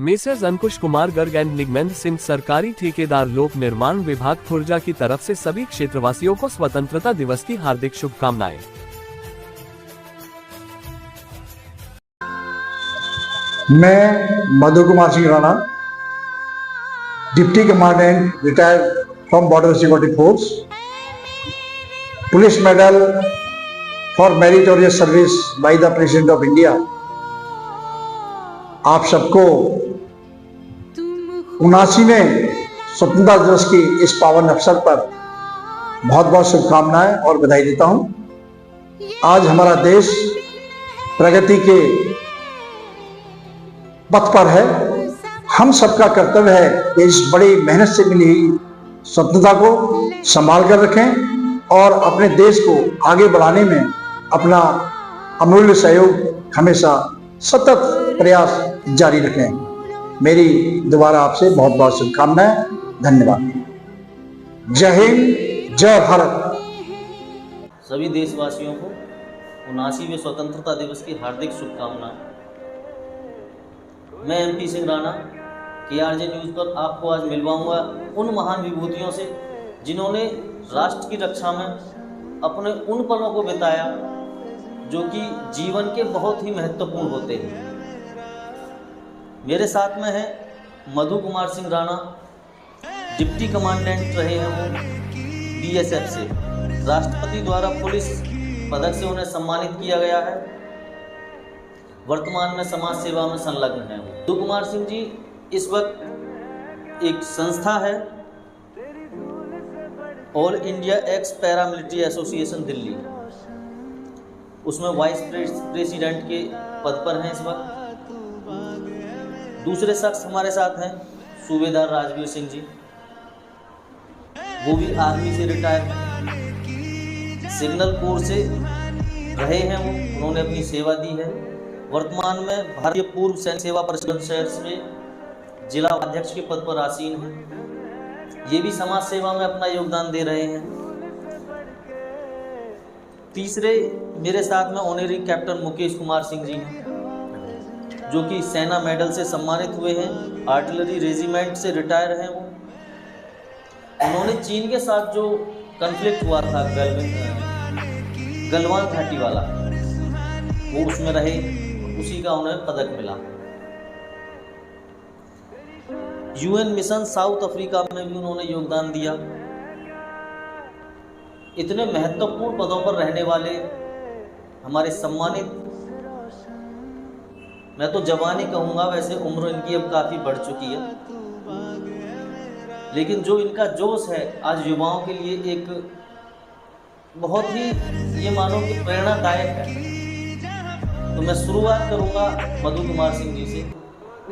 Messrs Ankush Kumar Garg and Nigmendra Singh सरकारी ठेकेदार लोक निर्माण विभाग खुर्जा की तरफ से सभी क्षेत्रवासियों को स्वतंत्रता दिवस की हार्दिक शुभकामनाएं। मैं Madhu Kumar Singh Rana, deputy commandant retired from Border Security Force, police medal for meritorious service by the President of India. आप सबको 79वें स्वतंत्रता दिवस की इस पावन अवसर पर बहुत बहुत शुभकामनाएं और बधाई देता हूं। आज हमारा देश प्रगति के पथ पर है। हम सबका कर्तव्य है कि इस बड़ी मेहनत से मिली हुई स्वतंत्रता को संभाल कर रखें और अपने देश को आगे बढ़ाने में अपना अमूल्य सहयोग हमेशा सतत प्रयास जारी रखें। मेरी दोबारा आपसे बहुत बहुत शुभकामनाएं। धन्यवाद। जय हिंद, जय भारत। सभी देशवासियों को 79वें स्वतंत्रता दिवस की हार्दिक शुभकामनाएं। मैं MP Singh Rana KRJ news पर आपको आज मिलवाऊंगा उन महान विभूतियों से जिन्होंने राष्ट्र की रक्षा में अपने उन पलों को बिताया जो कि जीवन के बहुत ही महत्वपूर्ण होते हैं। मेरे साथ में है मधु कुमार सिंह राणा, डिप्टी कमांडेंट रहे हैं वो BSF से। राष्ट्रपति द्वारा पुलिस पदक से उन्हें सम्मानित किया गया है। वर्तमान में समाज सेवा में संलग्न है। मधु कुमार सिंह जी इस वक्त एक संस्था है all India x paramilitary association Delhi, उसमें वाइस प्रेसिडेंट के पद पर हैं इस वक्त। दूसरे शख्स हमारे साथ हैं सूबेदार राजवीर सिंह जी, वो भी आर्मी से रिटायर हैं, सिग्नल कोर से रहे हैं वो, उन्होंने अपनी सेवा दी है। वर्तमान में भारतीय पूर्व सैन्य सेवा परिषद शहर में जिला अध्यक्ष के पद पर आसीन हैं। ये भी समाज सेवा में अपना योगदान दे रहे हैं। तीसरे मेरे साथ में ऑनरी कैप्टन मुकेश कुमार सिंह जी हैं, जो कि सेना मेडल से सम्मानित हुए हैं। आर्टिलरी रेजिमेंट से रिटायर हैं वो। उन्होंने चीन के साथ जो कॉन्फ्लिक्ट हुआ था गलवान घाटी वाला, वो उसमें रहे, उसी का उन्हें पदक मिला। UN मिशन साउथ अफ्रीका में भी उन्होंने योगदान दिया। इतने महत्वपूर्ण पदों पर रहने वाले हमारे सम्मानित, मैं तो जवान ही कहूँगा, वैसे उम्र इनकी अब काफ़ी बढ़ चुकी है, लेकिन जो इनका जोश है आज युवाओं के लिए एक बहुत ही, ये मानो कि प्रेरणादायक है। तो मैं शुरुआत करूँगा मधु कुमार सिंह जी से।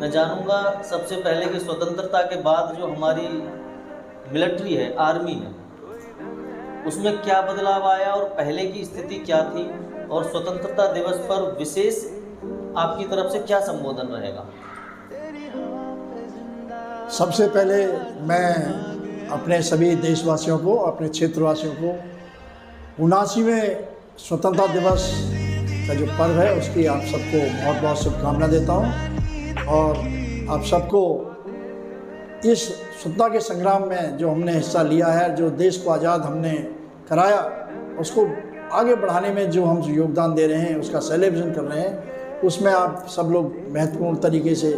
मैं जानूँगा सबसे पहले कि स्वतंत्रता के बाद जो हमारी मिलिट्री है, आर्मी है, उसमें क्या बदलाव आया और पहले की स्थिति क्या थी, और स्वतंत्रता दिवस पर विशेष आपकी तरफ से क्या संबोधन रहेगा? सबसे पहले मैं अपने सभी देशवासियों को, अपने क्षेत्रवासियों को 79वें स्वतंत्रता दिवस का जो पर्व है उसकी आप सबको बहुत बहुत शुभकामना देता हूं। और आप सबको इस स्वतंत्रता के संग्राम में जो हमने हिस्सा लिया है, जो देश को आज़ाद हमने कराया, उसको आगे बढ़ाने में जो हम योगदान दे रहे हैं, उसका सेलिब्रेशन कर रहे हैं, उसमें आप सब लोग महत्वपूर्ण तरीके से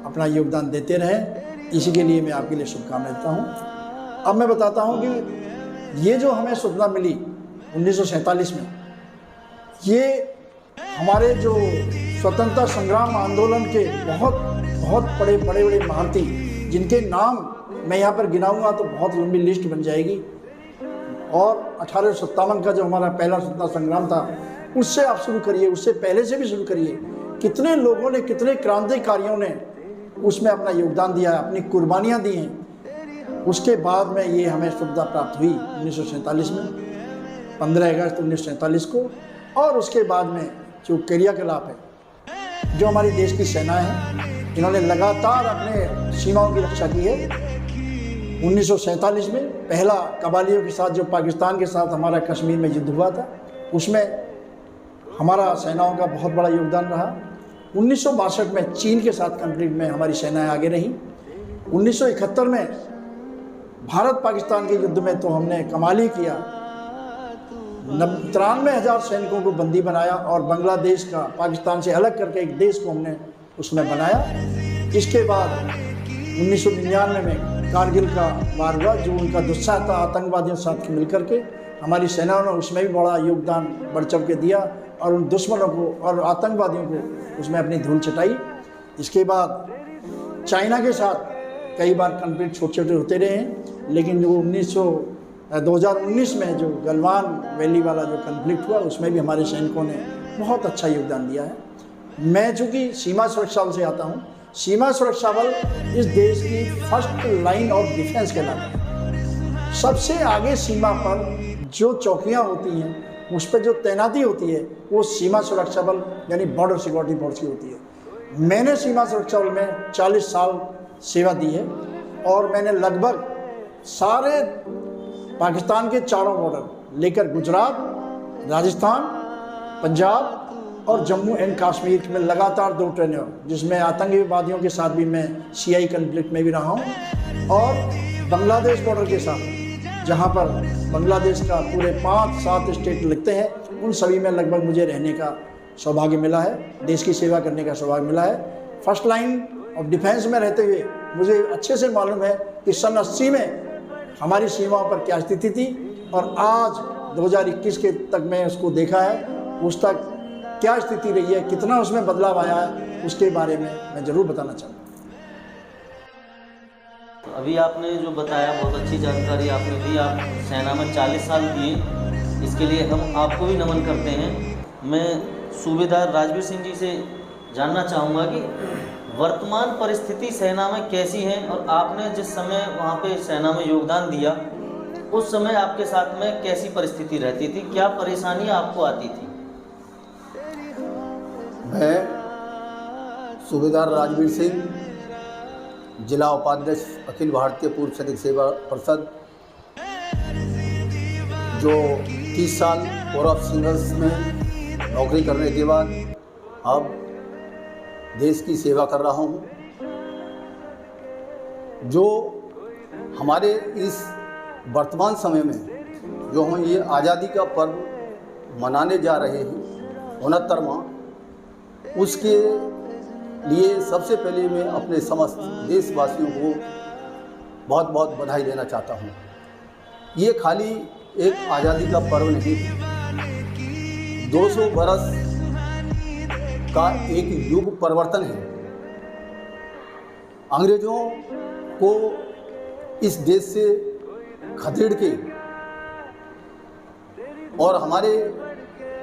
अपना योगदान देते रहें। इसी के लिए मैं आपके लिए शुभकामनाएं देता हूँ। अब मैं बताता हूँ कि ये जो हमें स्वतंत्रता मिली 1947 में, ये हमारे जो स्वतंत्रता संग्राम आंदोलन के बहुत बड़े महारथी, जिनके नाम मैं यहाँ पर गिनाऊंगा तो बहुत लंबी लिस्ट बन जाएगी। और 1857 का जो हमारा पहला स्वतंत्रता संग्राम था, उससे आप शुरू करिए, उससे पहले से भी शुरू करिए। कितने लोगों ने, कितने क्रांतिकारियों ने उसमें अपना योगदान दिया, अपनी कुर्बानियाँ दी हैं। उसके बाद में ये हमें स्वतंत्रता प्राप्त हुई 1947 में, 15 अगस्त 1947 को। और उसके बाद में जो क्रियाकलाप है, जो हमारी देश की सेना है, इन्होंने लगातार अपने सीमाओं की रक्षा की है। 1947 में पहला कबालियों के साथ, जो पाकिस्तान के साथ हमारा कश्मीर में युद्ध हुआ था, उसमें हमारा सेनाओं का बहुत बड़ा योगदान रहा। 1962 में चीन के साथ कॉन्फ्लिक्ट में हमारी सेनाएं आगे रहीं। 1971 में भारत पाकिस्तान के युद्ध में तो हमने कमाल ही किया, 93,000 सैनिकों को बंदी बनाया और बांग्लादेश का पाकिस्तान से अलग करके एक देश को हमने उसमें बनाया। इसके बाद 1999 में कारगिल का वार हुआ, जो उनका दुस्साहस था आतंकवादियों के साथ मिलकर के, हमारी सेनाओं ने उसमें भी बड़ा योगदान बढ़ चढ़ के दिया और उन दुश्मनों को और आतंकवादियों को उसमें अपनी धूल चटाई। इसके बाद चाइना के साथ कई बार कॉन्फ्लिक्ट छोटे छोटे होते रहे हैं, लेकिन जो 2019 में जो गलवान वैली वाला जो कॉन्फ्लिक्ट हुआ उसमें भी हमारे सैनिकों ने बहुत अच्छा योगदान दिया है। मैं चूँकि सीमा सुरक्षा बल से आता हूँ, सीमा सुरक्षा बल इस देश की फर्स्ट लाइन ऑफ डिफेंस कहलाता है। सबसे आगे सीमा पर जो चौकियाँ होती हैं उस पर जो तैनाती होती है वो सीमा सुरक्षा बल यानी बॉर्डर सिक्योरिटी फोर्स की होती है। मैंने सीमा सुरक्षा बल में 40 साल सेवा दी है और मैंने लगभग सारे पाकिस्तान के चारों बॉर्डर लेकर गुजरात, राजस्थान, पंजाब और जम्मू एंड कश्मीर में लगातार 2 ट्रेनें, जिसमें आतंकवादियों के साथ भी मैं सीआई कॉन्फ्लिक्ट में भी रहा हूँ, और बांग्लादेश बॉर्डर के साथ जहाँ पर बांग्लादेश का पूरे 5-7 स्टेट लगते हैं, उन सभी में लगभग मुझे रहने का सौभाग्य मिला है, देश की सेवा करने का सौभाग्य मिला है। फर्स्ट लाइन ऑफ डिफेंस में रहते हुए मुझे अच्छे से मालूम है कि सन 80 में हमारी सीमाओं पर क्या स्थिति थी और आज 2021 के तक मैं उसको देखा है, उस तक क्या स्थिति रही है, कितना उसमें बदलाव आया है, उसके बारे में मैं ज़रूर बताना चाहूँगा। अभी आपने जो बताया बहुत अच्छी जानकारी आपने दी। आप सेना में 40 साल दिए, इसके लिए हम आपको भी नमन करते हैं। मैं सूबेदार राजवीर सिंह जी से जानना चाहूँगा कि वर्तमान परिस्थिति सेना में कैसी है और आपने जिस समय वहाँ पे सेना में योगदान दिया उस समय आपके साथ में कैसी परिस्थिति रहती थी, क्या परेशानियाँ आपको आती थी? मैं सूबेदार राजवीर सिंह, जिला उपाध्यक्ष अखिल भारतीय पूर्व सैनिक सेवा परिषद, जो 30 साल कोर ऑफ सिंगल्स में नौकरी करने के बाद अब देश की सेवा कर रहा हूँ। जो हमारे इस वर्तमान समय में जो हम ये आज़ादी का पर्व मनाने जा रहे हैं 69वां, उसके लिए सबसे पहले मैं अपने समस्त देशवासियों को बहुत बहुत बधाई देना चाहता हूँ। ये खाली एक आज़ादी का पर्व नहीं है, 200 बरस का एक युग परिवर्तन है। अंग्रेज़ों को इस देश से खदेड़ के और हमारे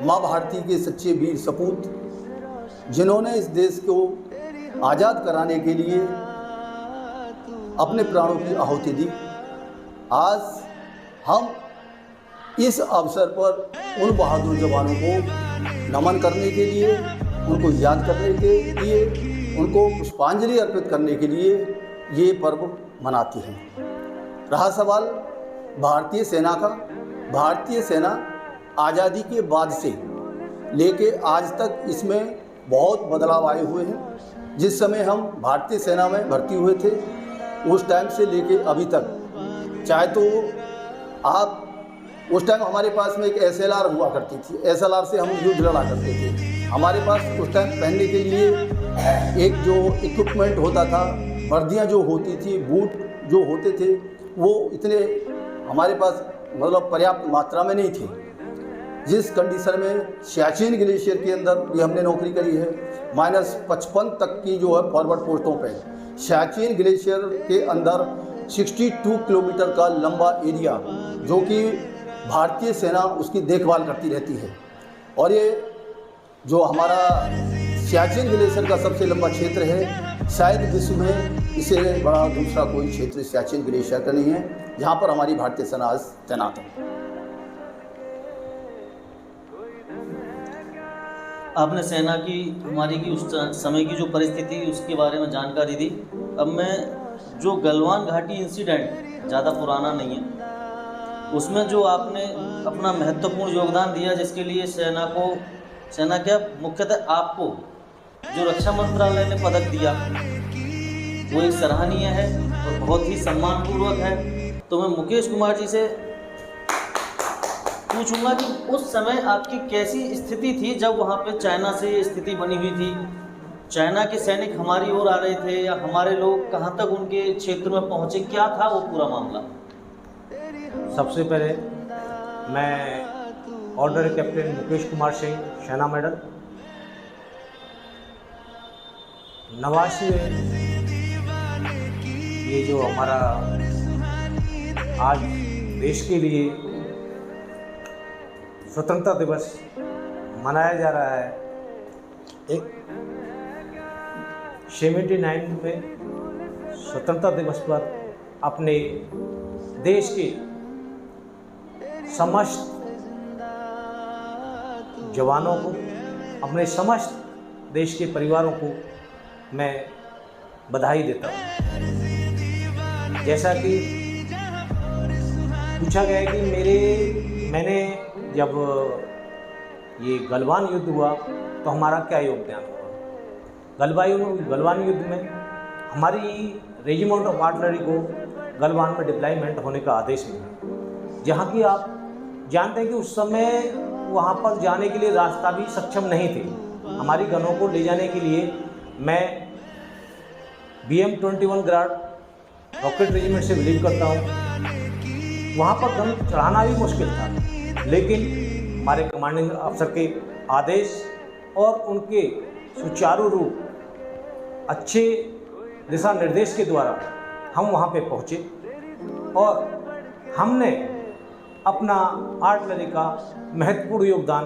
माँ भारती के सच्चे वीर सपूत, जिन्होंने इस देश को आज़ाद कराने के लिए अपने प्राणों की आहुति दी, आज हम इस अवसर पर उन बहादुर जवानों को नमन करने के लिए, उनको याद करने के लिए, उनको पुष्पांजलि अर्पित करने के लिए ये पर्व मनाती हैं। रहा सवाल भारतीय सेना का, भारतीय सेना आज़ादी के बाद से लेके आज तक इसमें बहुत बदलाव आए हुए हैं। जिस समय हम भारतीय सेना में भर्ती हुए थे उस टाइम से लेके अभी तक, चाहे तो आप उस टाइम हमारे पास में एक SLR हुआ करती थी, SLR से हम युद्ध लड़ा करते थे। हमारे पास उस टाइम पहनने के लिए एक जो इक्विपमेंट होता था, वर्दियाँ जो होती थी, बूट जो होते थे, वो इतने हमारे पास मतलब पर्याप्त मात्रा में नहीं थे। जिस कंडीशन में सियाचिन ग्लेशियर के अंदर भी हमने नौकरी करी है, -55 तक की जो है फॉरवर्ड पोस्टों पे, सियाचिन ग्लेशियर के अंदर 62 किलोमीटर का लंबा एरिया जो कि भारतीय सेना उसकी देखभाल करती रहती है। और ये जो हमारा सियाचिन ग्लेशियर का सबसे लंबा क्षेत्र है, शायद विश्व में इसे बड़ा दूसरा कोई क्षेत्र सियाचिन ग्लेशियर का नहीं है, जहाँ पर हमारी भारतीय सेना आज तैनात है। आपने सेना की हमारी की उस समय की जो परिस्थिति उसके बारे में जानकारी दी। अब मैं जो गलवान घाटी इंसिडेंट ज़्यादा पुराना नहीं है, उसमें जो आपने अपना महत्वपूर्ण योगदान दिया, जिसके लिए सेना क्या मुख्यतः आपको जो रक्षा मंत्रालय ने पदक दिया वो एक सराहनीय है और बहुत ही सम्मानपूर्वक है। तो मैं मुकेश कुमार जी से पूछूंगा कि उस समय आपकी कैसी स्थिति थी जब वहाँ पे चाइना से ये स्थिति बनी हुई थी, चाइना के सैनिक हमारी ओर आ रहे थे या हमारे लोग कहाँ तक उनके क्षेत्र में पहुँचे, क्या था वो पूरा मामला? सबसे पहले मैं ऑर्डर कैप्टन मुकेश कुमार सिंह, सेना मेडल, 89वें ये जो हमारा आज देश के लिए स्वतंत्रता दिवस मनाया जा रहा है, 79 में स्वतंत्रता दिवस पर अपने देश के समस्त जवानों को, अपने समस्त देश के परिवारों को मैं बधाई देता हूँ। जैसा कि पूछा गया है कि मैंने जब ये गलवान युद्ध हुआ तो हमारा क्या योगदान हुआ। गलवान युद्ध में हमारी रेजिमेंट ऑफ आर्टिलरी को गलवान में डिप्लॉयमेंट होने का आदेश मिला, जहाँ की आप जानते हैं कि उस समय वहाँ पर जाने के लिए रास्ता भी सक्षम नहीं थे। हमारी गनों को ले जाने के लिए मैं BM-21 ग्राड रॉकेट रेजिमेंट से बिलीव करता हूँ। वहाँ पर गन चढ़ाना भी मुश्किल था, लेकिन हमारे कमांडिंग अफसर के आदेश और उनके सुचारू रूप अच्छे दिशा निर्देश के द्वारा हम वहाँ पे पहुँचे और हमने अपना आर्टिलरी का महत्वपूर्ण योगदान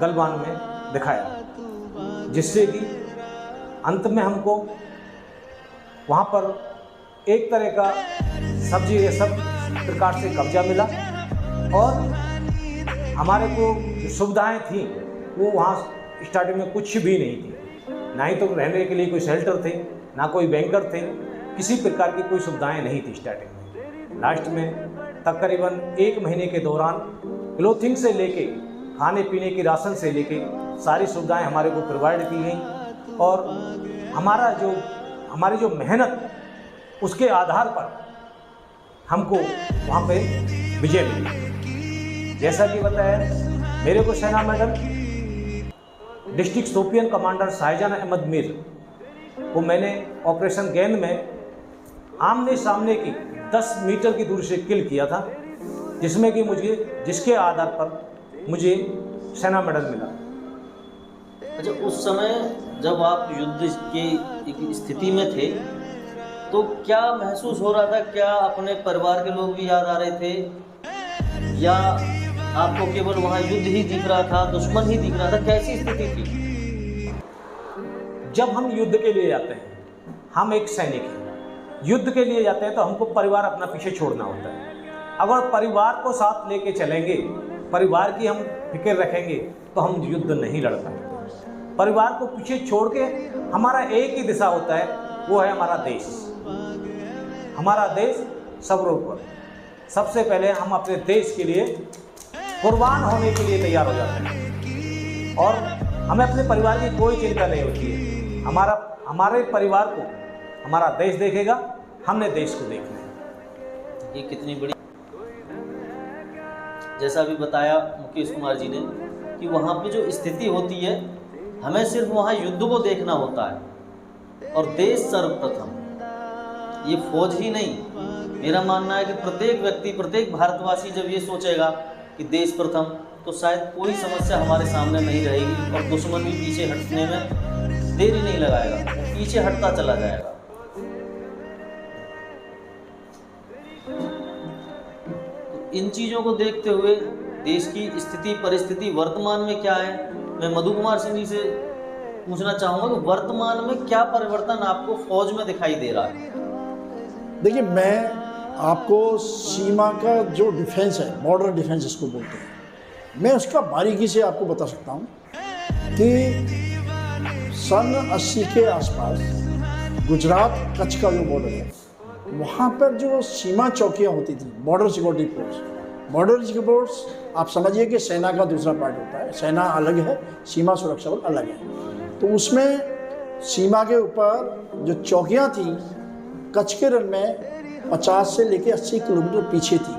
गलवान में दिखाया, जिससे कि अंत में हमको वहाँ पर एक तरह का सब प्रकार से कब्जा मिला और हमारे को जो सुविधाएं थी वो वहाँ स्टार्टिंग में कुछ भी नहीं थी। ना ही तो रहने के लिए कोई शेल्टर थे, ना कोई बैंकर थे, किसी प्रकार की कोई सुविधाएं नहीं थी स्टार्टिंग में। लास्ट में तकरीबन 1 महीने के दौरान क्लोथिंग से लेके खाने पीने की राशन से लेके सारी सुविधाएं हमारे को प्रोवाइड की गई और हमारी जो मेहनत उसके आधार पर हमको वहाँ पे विजय मिली। जैसा कि बताया, मेरे को सेना medal district Shopian commander Shahjahan Ahmad Mir को मैंने ऑपरेशन गेंद में आमने सामने की 10 मीटर की दूरी से किल किया था, जिसमें कि जिसके आधार पर मुझे सेना मेडल मिला। अच्छा, उस समय जब आप युद्ध की एक स्थिति में थे तो क्या महसूस हो रहा था? क्या अपने परिवार के लोग भी याद आ रहे थे या आपको केवल वहाँ युद्ध ही दिख रहा था, दुश्मन ही दिख रहा था? कैसी स्थिति थी? जब हम युद्ध के लिए जाते हैं, हम एक सैनिक हैं, युद्ध के लिए जाते हैं तो हमको परिवार अपना पीछे छोड़ना होता है। अगर परिवार को साथ लेके चलेंगे, परिवार की हम फिक्र रखेंगे तो हम युद्ध नहीं लड़ पाएंगे। परिवार को पीछे छोड़ के हमारा एक ही दिशा होता है, वो है हमारा देश। हमारा देश सर्वोपरि, सबसे पहले हम अपने देश के लिए कुर्बान होने के लिए तैयार हो जाते हैं और हमें अपने परिवार की कोई चिंता नहीं होती है। हमारे परिवार को हमारा देश देखेगा, हमने देश को देखना है। ये कितनी बड़ी, जैसा भी बताया मुकेश कुमार जी ने कि वहाँ पे जो स्थिति होती है, हमें सिर्फ वहाँ युद्ध को देखना होता है और देश सर्वप्रथम। ये फौज ही नहीं, मेरा मानना है कि प्रत्येक व्यक्ति, प्रत्येक भारतवासी जब ये सोचेगा कि देश प्रथम, तो शायद कोई समस्या हमारे सामने नहीं रहेगी और दुश्मन भी पीछे हटने में देरी नहीं लगाएगा, पीछे हटता चला जाएगा। इन चीज़ों को देखते हुए देश की स्थिति परिस्थिति वर्तमान में क्या है, मैं मधु कुमार सिंह जी से पूछना चाहूँगा कि वर्तमान में क्या परिवर्तन आपको फौज में दिखाई दे रहा है? देखिए, मैं आपको सीमा का जो डिफेंस है, बॉर्डर डिफेंस जिसको बोलते हैं, मैं उसका बारीकी से आपको बता सकता हूँ कि सन 80 के आसपास गुजरात कच्छ का जो बॉर्डर है, वहाँ पर जो सीमा चौकियाँ होती थी, border Security force, border Security force आप समझिए कि सेना का दूसरा पार्ट होता है। सेना अलग है, सीमा सुरक्षा बल अलग है। तो उसमें सीमा के ऊपर जो चौकियां थी कच्छ के रण में 50 से लेकर 80 किलोमीटर पीछे थी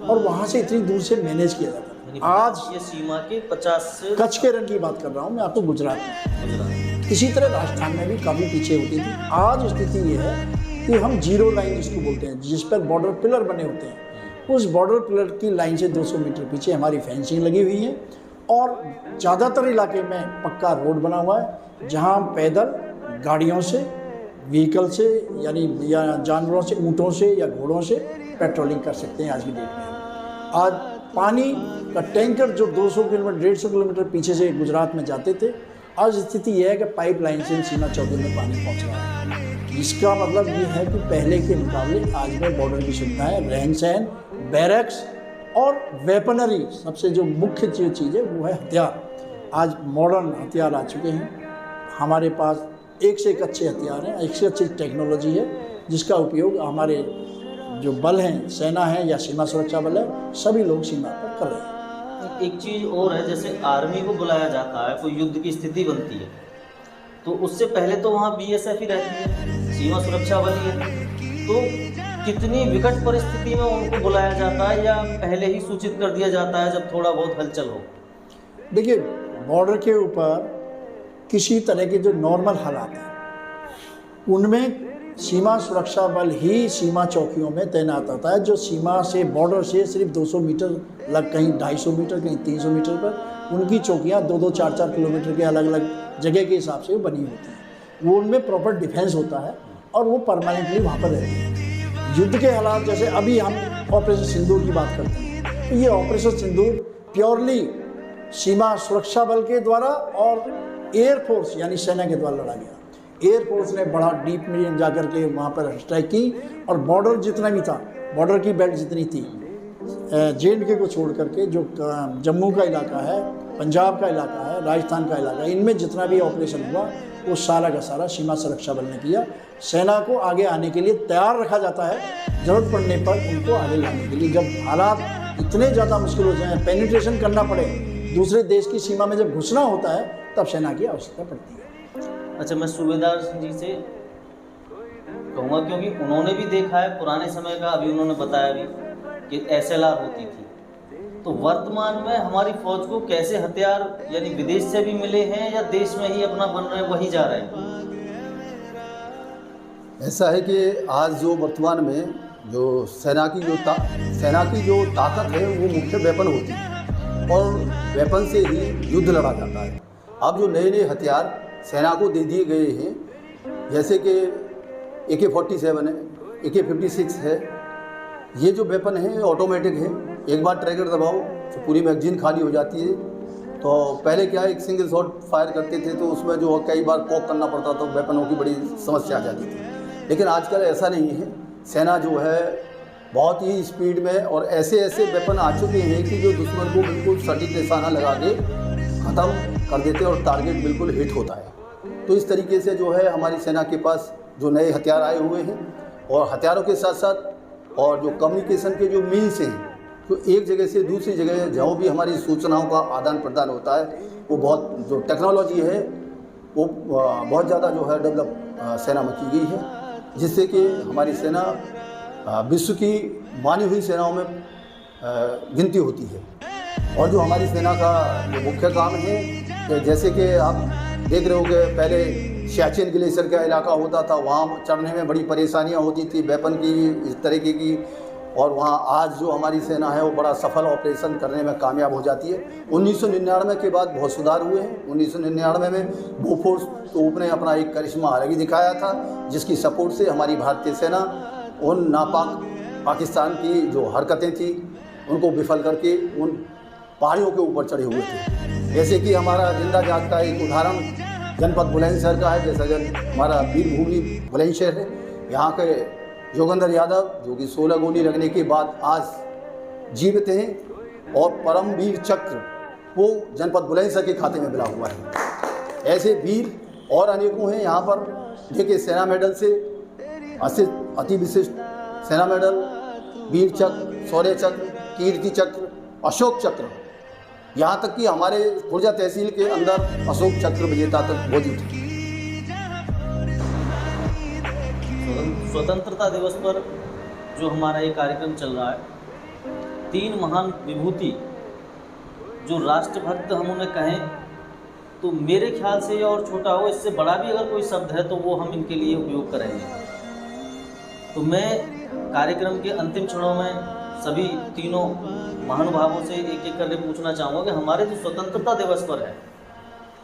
और वहाँ से इतनी दूर से मैनेज किया जाता था। आज ये सीमा के 50 से कच्छ के रण की बात कर रहा हूँ मैं आपको, गुजरात में। इसी तरह राजस्थान में भी काफ़ी पीछे होती थी। आज स्थिति ये है कि हम जीरो लाइन जिसको बोलते हैं, जिस पर बॉर्डर पिलर बने होते हैं, उस बॉर्डर पिलर की लाइन से 200 मीटर पीछे हमारी फेंसिंग लगी हुई है और ज़्यादातर इलाके में पक्का रोड बना हुआ है, जहां हम पैदल गाड़ियों से, व्हीकल से, यानी या जानवरों से, ऊँटों से या घोड़ों से पेट्रोलिंग कर सकते हैं। आज की डेट में आज पानी का टैंकर जो 200 किलोमीटर 150 किलोमीटर पीछे से गुजरात में जाते थे, आज स्थिति यह है कि पाइपलाइन से सीमा चौकी में पानी पहुँच रहा है। इसका मतलब ये है कि पहले के मुकाबले आज में बॉर्डर की सुविधाएं, रहन सहन, बैरक्स और वेपनरी, सबसे जो मुख्य चीज़ है वो है हथियार। आज मॉडर्न हथियार आ चुके हैं हमारे पास, एक से एक अच्छे हथियार हैं, एक से अच्छी टेक्नोलॉजी है जिसका उपयोग हमारे जो बल हैं, सेना है या सीमा सुरक्षा बल है, सभी लोग सीमा पर कर रहे हैं। एक चीज़ और है, जैसे आर्मी को बुलाया जाता है, कोई युद्ध की स्थिति बनती है तो उससे पहले तो वहाँ BSF ही रहती है, सीमा सुरक्षा बल ही है। तो कितनी विकट परिस्थिति में उनको बुलाया जाता है या पहले ही सूचित कर दिया जाता है जब थोड़ा बहुत हलचल हो? देखिए, बॉर्डर के ऊपर किसी तरह के जो नॉर्मल हालात हैं उनमें सीमा सुरक्षा बल ही सीमा चौकियों में तैनात होता है, जो सीमा से, बॉर्डर से सिर्फ 200 मीटर, कहीं 250 मीटर, कहीं 300 मीटर पर उनकी चौकियाँ 2-2, 4-4 किलोमीटर के अलग अलग जगह के हिसाब से बनी होती हैं। वो उनमें प्रॉपर डिफेंस होता है और वो परमानेंटली वहाँ पर रहती है। युद्ध के हालात, जैसे अभी हम ऑपरेशन सिंदूर की बात करते हैं, तो ये ऑपरेशन सिंदूर प्योरली सीमा सुरक्षा बल के द्वारा और एयरफोर्स यानी सेना के द्वारा लड़ा गया। एयरफोर्स ने बड़ा डीप में जाकर के वहाँ पर स्ट्राइक की और बॉर्डर जितना भी था, बॉर्डर की बेल्ट जितनी थी, J&K को छोड़ करके जो जम्मू का इलाका है, पंजाब का इलाका है, राजस्थान का इलाका है, इनमें जितना भी ऑपरेशन हुआ वो सारा का सारा सीमा सुरक्षा बल ने किया। सेना को आगे आने के लिए तैयार रखा जाता है, ज़रूरत पड़ने पर उनको आगे लाने के लिए। जब हालात इतने ज़्यादा मुश्किल हो जाएँ, पेनिट्रेशन करना पड़े, दूसरे देश की सीमा में जब घुसना होता है, तब सेना की आवश्यकता पड़ती है। अच्छा, मैं सूबेदार जी से कहूँगा, क्योंकि उन्होंने भी देखा है पुराने समय का, अभी उन्होंने बताया भी कि SLR होती थी, तो वर्तमान में हमारी फौज को कैसे हथियार यानी विदेश से भी मिले हैं या देश में ही अपना बन रहे हैं, वही जा रहे हैं? ऐसा है कि आज जो वर्तमान में जो सेना की जो ताकत है वो मुख्य वेपन होती है और वेपन से ही युद्ध लड़ा जाता है। अब जो नए नए हथियार सेना को दे दिए गए हैं, जैसे कि AK-47 है, AK-56 है, ये जो वेपन है ऑटोमेटिक है। एक बार ट्रिगर दबाओ तो पूरी मैगजीन खाली हो जाती है। तो पहले क्या है, एक सिंगल शॉट फायर करते थे तो उसमें जो कई बार कॉक करना पड़ता था, तो वेपनों की बड़ी समस्या आ जाती थी। लेकिन आजकल ऐसा नहीं है, सेना जो है बहुत ही स्पीड में और ऐसे ऐसे वेपन आ चुके हैं कि जो दुश्मन को बिल्कुल सटीक निशाना लगा के ख़त्म कर देते हैं और टारगेट बिल्कुल हिट होता है। तो इस तरीके से जो है हमारी सेना के पास जो नए हथियार आए हुए हैं और हथियारों के साथ साथ और जो कम्युनिकेशन के जो मीन्स हैं, तो एक जगह से दूसरी जगह जहाँ भी हमारी सूचनाओं का आदान प्रदान होता है, वो बहुत जो टेक्नोलॉजी है वो बहुत ज़्यादा जो है डेवलप सेना में की गई है, जिससे कि हमारी सेना विश्व की मानी हुई सेनाओं में गिनती होती है। और जो हमारी सेना का जो मुख्य काम है, जैसे कि आप देख रहे हो कि पहले सियाचिन ग्लेशियर का इलाका होता था, वहाँ चढ़ने में बड़ी परेशानियाँ होती थी वेपन की, इस तरीके की, और वहाँ आज जो हमारी सेना है वो बड़ा सफल ऑपरेशन करने में कामयाब हो जाती है। 1999 के बाद बहुत सुधार हुए हैं। 1999 में बोफोर्स तोप ने अपना एक करिश्मा अलग ही दिखाया था, जिसकी सपोर्ट से हमारी भारतीय सेना उन नापाक पाकिस्तान की जो हरकतें थी उनको विफल करके उन पहाड़ियों के ऊपर चढ़े हुए थे। जैसे कि हमारा जिंदा जागता एक उदाहरण जनपद बुलंदशहर का है, जैसा हमारा वीर भूमि बुलंदशहर है। यहाँ के योगेंद्र यादव जो कि 16 गोली लगने के बाद आज जीवित हैं और परमवीर चक्र वो जनपद बुलंदशहर के खाते में मिला हुआ है। ऐसे वीर और अनेकों हैं यहाँ पर, देखिए सेना मेडल से अति विशिष्ट सेना मेडल, वीर चक्र, शौर्य चक्र कीर्ति चक्र, अशोक चक्र, यहाँ तक कि हमारे खुर्जा तहसील के अंदर अशोक चक्र विजेता तक मौजूद है। स्वतंत्रता दिवस पर जो हमारा ये कार्यक्रम चल रहा है, 3 महान विभूति जो राष्ट्रभक्त हम उन्हें कहें तो मेरे ख्याल से ये और छोटा हो, इससे बड़ा भी अगर कोई शब्द है तो वो हम इनके लिए उपयोग करेंगे। तो मैं कार्यक्रम के अंतिम क्षणों में सभी तीनों महानुभावों से एक एक करके पूछना चाहूँगा कि हमारे जो स्वतंत्रता दिवस पर है,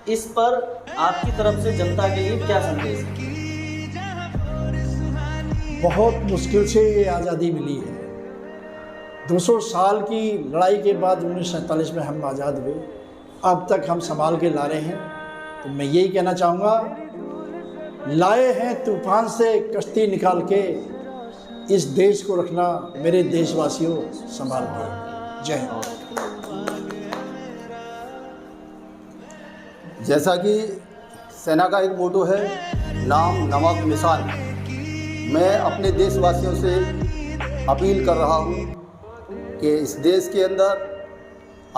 इस पर आपकी तरफ से जनता के लिए क्या संदेश है? बहुत मुश्किल से ये आज़ादी मिली है। 200 साल की लड़ाई के बाद 1947 में हम आज़ाद हुए, अब तक हम संभाल के ला रहे हैं। तो मैं यही कहना चाहूँगा, लाए हैं तूफान से कश्ती निकाल के, इस देश को रखना मेरे देशवासियों संभाल के। जय हिंद। जैसा कि सेना का एक मोटो है, नाम नमक निशान, मैं अपने देशवासियों से अपील कर रहा हूँ कि इस देश के अंदर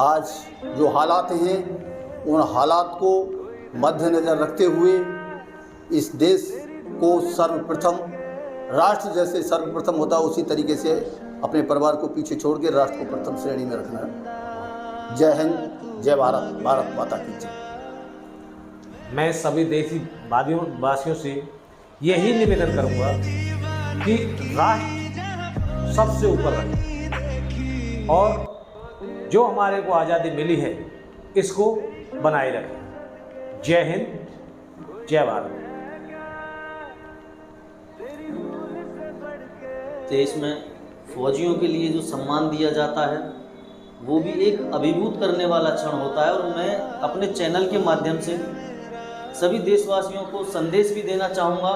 आज जो हालात हैं, उन हालात को मद्देनज़र रखते हुए इस देश को सर्वप्रथम, राष्ट्र जैसे सर्वप्रथम होता है उसी तरीके से अपने परिवार को पीछे छोड़ के राष्ट्र को प्रथम श्रेणी में रखना है। जय हिंद, जय भारत, भारत माता की जय। मैं सभी देशी वासियों से यही निवेदन करूंगा कि राष्ट्र सबसे ऊपर रखें और जो हमारे को आज़ादी मिली है इसको बनाए रखें। जय हिंद, जय भारत। देश में फौजियों के लिए जो सम्मान दिया जाता है वो भी एक अभिभूत करने वाला क्षण होता है, और मैं अपने चैनल के माध्यम से सभी देशवासियों को संदेश भी देना चाहूँगा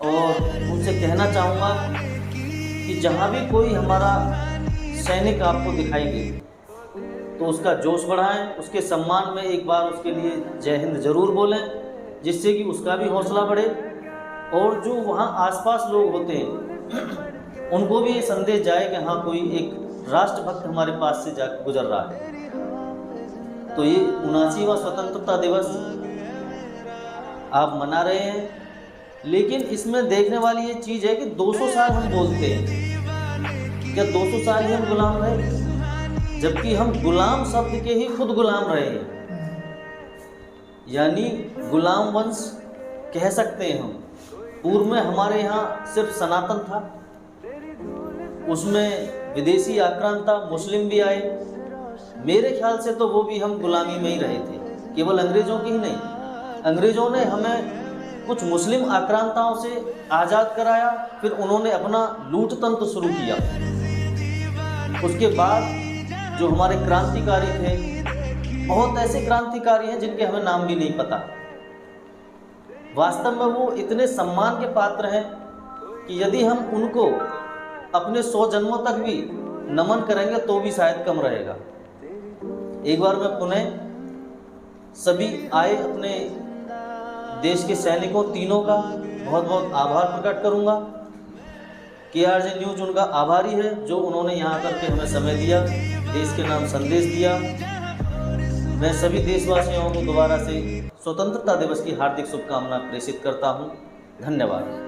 और उनसे कहना चाहूँगा कि जहाँ भी कोई हमारा सैनिक आपको दिखाई दे तो उसका जोश बढ़ाएं, उसके सम्मान में एक बार उसके लिए जय हिंद ज़रूर बोलें, जिससे कि उसका भी हौसला बढ़े और जो वहाँ आसपास लोग होते हैं उनको भी ये संदेश जाए कि हाँ, कोई एक राष्ट्रभक्त हमारे पास से जा गुजर रहा है। तो ये 79वां स्वतंत्रता दिवस आप मना रहे हैं, लेकिन इसमें देखने वाली ये चीज़ है कि 200 साल हम बोलते हैं, क्या 200 साल ही हम गुलाम रहे? जबकि हम गुलाम शब्द के ही खुद गुलाम रहे हैं, यानी गुलाम वंश कह सकते हैं हम। पूर्व में हमारे यहाँ सिर्फ सनातन था, उसमें विदेशी आक्रांत था, मुस्लिम भी आए। मेरे ख्याल से तो वो भी हम गुलामी में ही रहे थे, केवल अंग्रेज़ों की ही नहीं। अंग्रेज़ों ने हमें कुछ मुस्लिम आक्रांताओं से आज़ाद कराया, फिर उन्होंने अपना लूट तंत्र शुरू किया। उसके बाद जो हमारे क्रांतिकारी थे, बहुत ऐसे क्रांतिकारी हैं जिनके हमें नाम भी नहीं पता। वास्तव में वो इतने सम्मान के पात्र हैं कि यदि हम उनको अपने 100 जन्मों तक भी नमन करेंगे तो भी शायद कम रहेगा। एक बार मैं पुनः सभी आए अपने देश के सैनिकों तीनों का बहुत बहुत आभार प्रकट करूंगा। KRJ न्यूज़ उनका आभारी है जो उन्होंने यहाँ करके हमें समय दिया, देश के नाम संदेश दिया। मैं सभी देशवासियों को दोबारा से स्वतंत्रता दिवस की हार्दिक शुभकामना प्रेषित करता हूँ। धन्यवाद।